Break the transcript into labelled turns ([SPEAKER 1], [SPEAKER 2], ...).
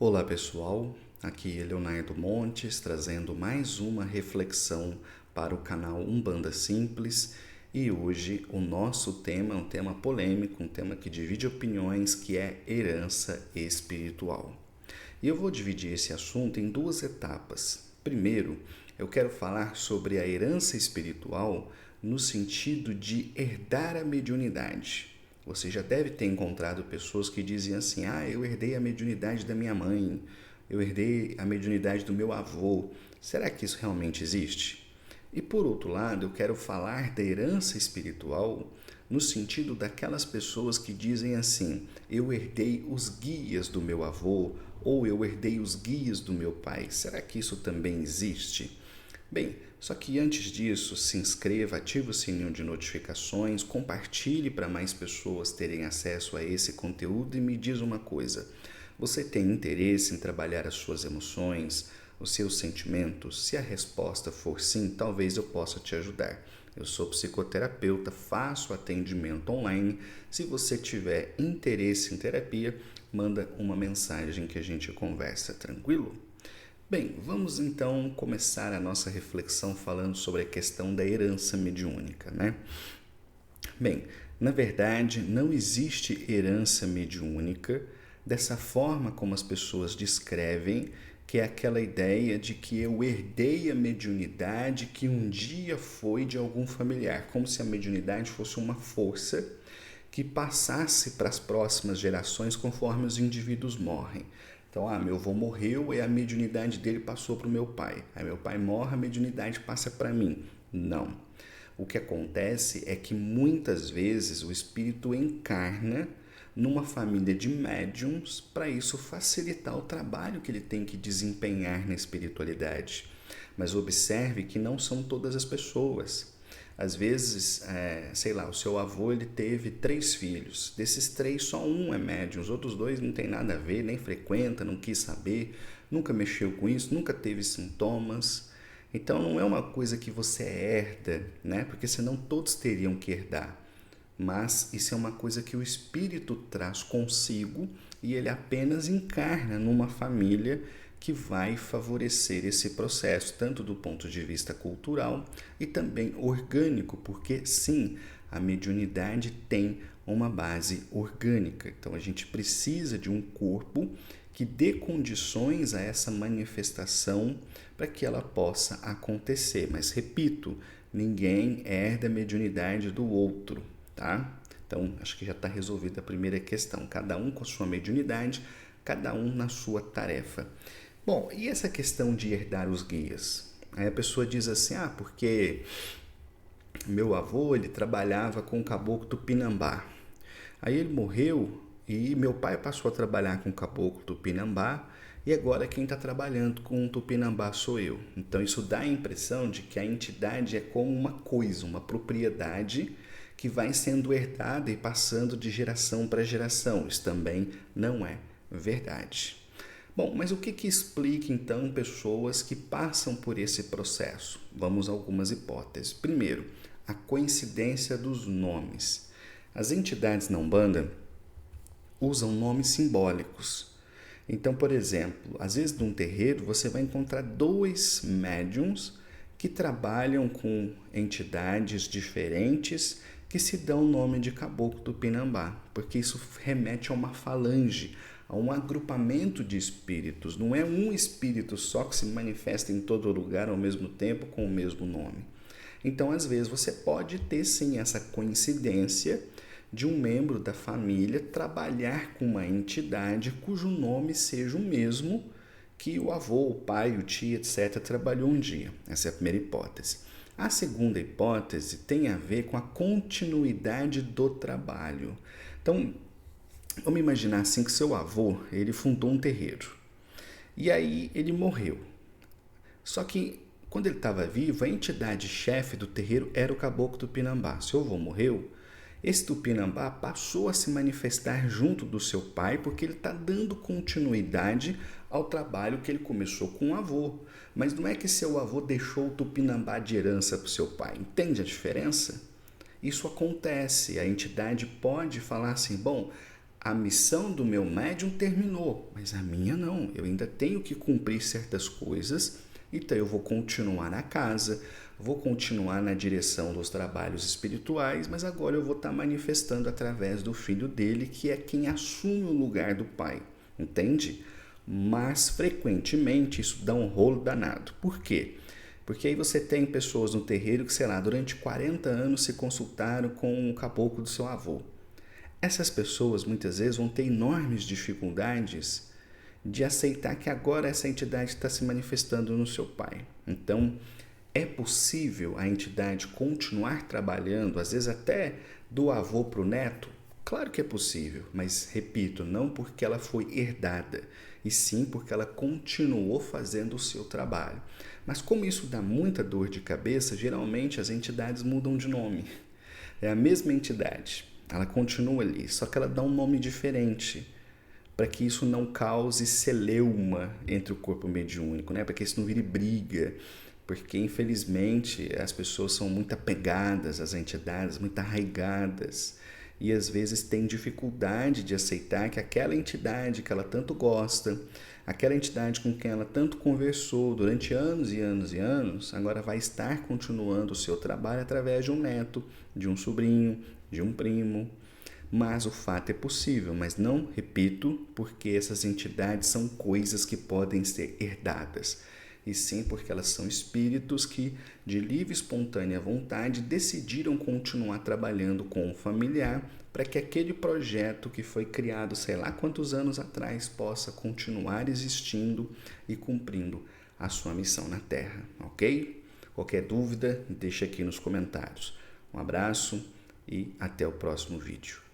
[SPEAKER 1] Olá pessoal, aqui é Leonardo Montes trazendo mais uma reflexão para o canal Umbanda Simples e hoje o nosso tema é um tema polêmico, um tema que divide opiniões, que é herança espiritual. E eu vou dividir esse assunto em duas etapas. Primeiro, eu quero falar sobre a herança espiritual no sentido de herdar a mediunidade. Você já deve ter encontrado pessoas que dizem assim: eu herdei a mediunidade da minha mãe, eu herdei a mediunidade do meu avô. Será que isso realmente existe? E por outro lado, eu quero falar da herança espiritual no sentido daquelas pessoas que dizem assim: eu herdei os guias do meu avô ou eu herdei os guias do meu pai. Será que isso também existe? Bem, só que antes disso, se inscreva, ative o sininho de notificações, compartilhe para mais pessoas terem acesso a esse conteúdo e me diz uma coisa: você tem interesse em trabalhar as suas emoções, os seus sentimentos? Se a resposta for sim, talvez eu possa te ajudar. Eu sou psicoterapeuta, faço atendimento online. Se você tiver interesse em terapia, manda uma mensagem que a gente conversa, tranquilo? Bem, vamos então começar a nossa reflexão falando sobre a questão da herança mediúnica, né? Bem, na verdade, não existe herança mediúnica dessa forma como as pessoas descrevem, que é aquela ideia de que eu herdei a mediunidade que um dia foi de algum familiar, como se a mediunidade fosse uma força que passasse para as próximas gerações conforme os indivíduos morrem. Então, meu avô morreu e a mediunidade dele passou para o meu pai. Aí meu pai morre, a mediunidade passa para mim. Não. O que acontece é que muitas vezes o espírito encarna numa família de médiums para isso facilitar o trabalho que ele tem que desempenhar na espiritualidade. Mas observe que não são todas as pessoas. Às vezes, o seu avô ele teve 3 filhos. Desses 3, só um é médium. Os outros 2 não tem nada a ver, nem frequenta, não quis saber, nunca mexeu com isso, nunca teve sintomas. Então, não é uma coisa que você herda, né? Porque senão todos teriam que herdar. Mas isso é uma coisa que o espírito traz consigo e ele apenas encarna numa família que vai favorecer esse processo, tanto do ponto de vista cultural e também orgânico, porque sim, a mediunidade tem uma base orgânica. Então a gente precisa de um corpo que dê condições a essa manifestação para que ela possa acontecer. Mas repito, ninguém herda a mediunidade do outro, tá? Então acho que já está resolvida a primeira questão. Cada um com a sua mediunidade, cada um na sua tarefa. Bom, e essa questão de herdar os guias? Aí a pessoa diz assim: porque meu avô ele trabalhava com o caboclo Tupinambá. Aí ele morreu e meu pai passou a trabalhar com o caboclo Tupinambá e agora quem está trabalhando com o Tupinambá sou eu. Então isso dá a impressão de que a entidade é como uma coisa, uma propriedade que vai sendo herdada e passando de geração para geração. Isso também não é verdade. Bom, mas o que explica então pessoas que passam por esse processo? Vamos a algumas hipóteses. Primeiro, a coincidência dos nomes. As entidades na Umbanda usam nomes simbólicos. Então, por exemplo, às vezes num terreiro você vai encontrar 2 médiums que trabalham com entidades diferentes que se dão o nome de Caboclo Tupinambá, porque isso remete a uma falange, a um agrupamento de espíritos. Não é um espírito só que se manifesta em todo lugar ao mesmo tempo com o mesmo nome. Então, às vezes, você pode ter sim essa coincidência de um membro da família trabalhar com uma entidade cujo nome seja o mesmo que o avô, o pai, o tio, etc., trabalhou um dia. Essa é a primeira hipótese. A segunda hipótese tem a ver com a continuidade do trabalho. Então, vamos imaginar assim que seu avô, ele fundou um terreiro. E aí ele morreu. Só que quando ele estava vivo, a entidade chefe do terreiro era o caboclo Tupinambá. Seu avô morreu, esse Tupinambá passou a se manifestar junto do seu pai porque ele está dando continuidade ao trabalho que ele começou com o avô. Mas não é que seu avô deixou o Tupinambá de herança para o seu pai. Entende a diferença? Isso acontece. A entidade pode falar assim: bom, a missão do meu médium terminou, mas a minha não. Eu ainda tenho que cumprir certas coisas, então eu vou continuar na casa, vou continuar na direção dos trabalhos espirituais, mas agora eu vou estar manifestando através do filho dele, que é quem assume o lugar do pai, entende? Mas frequentemente isso dá um rolo danado. Por quê? Porque aí você tem pessoas no terreiro que, sei lá, durante 40 anos se consultaram com o caboclo do seu avô. Essas pessoas muitas vezes vão ter enormes dificuldades de aceitar que agora essa entidade está se manifestando no seu pai. Então, é possível a entidade continuar trabalhando, às vezes até do avô para o neto? Claro que é possível, mas repito, não porque ela foi herdada, e sim porque ela continuou fazendo o seu trabalho. Mas como isso dá muita dor de cabeça, geralmente as entidades mudam de nome. É a mesma entidade, ela continua ali, só que ela dá um nome diferente, para que isso não cause celeuma entre o corpo mediúnico, né? Para que isso não vire briga, porque infelizmente as pessoas são muito apegadas às entidades, muito arraigadas, e às vezes têm dificuldade de aceitar que aquela entidade que ela tanto gosta, aquela entidade com quem ela tanto conversou durante anos e anos e anos, agora vai estar continuando o seu trabalho através de um neto, de um sobrinho, de um primo. Mas o fato é possível, mas não, repito, porque essas entidades são coisas que podem ser herdadas, e sim porque elas são espíritos que, de livre e espontânea vontade, decidiram continuar trabalhando com o familiar para que aquele projeto que foi criado sei lá quantos anos atrás possa continuar existindo e cumprindo a sua missão na Terra, ok? Qualquer dúvida, deixa aqui nos comentários. Um abraço e até o próximo vídeo.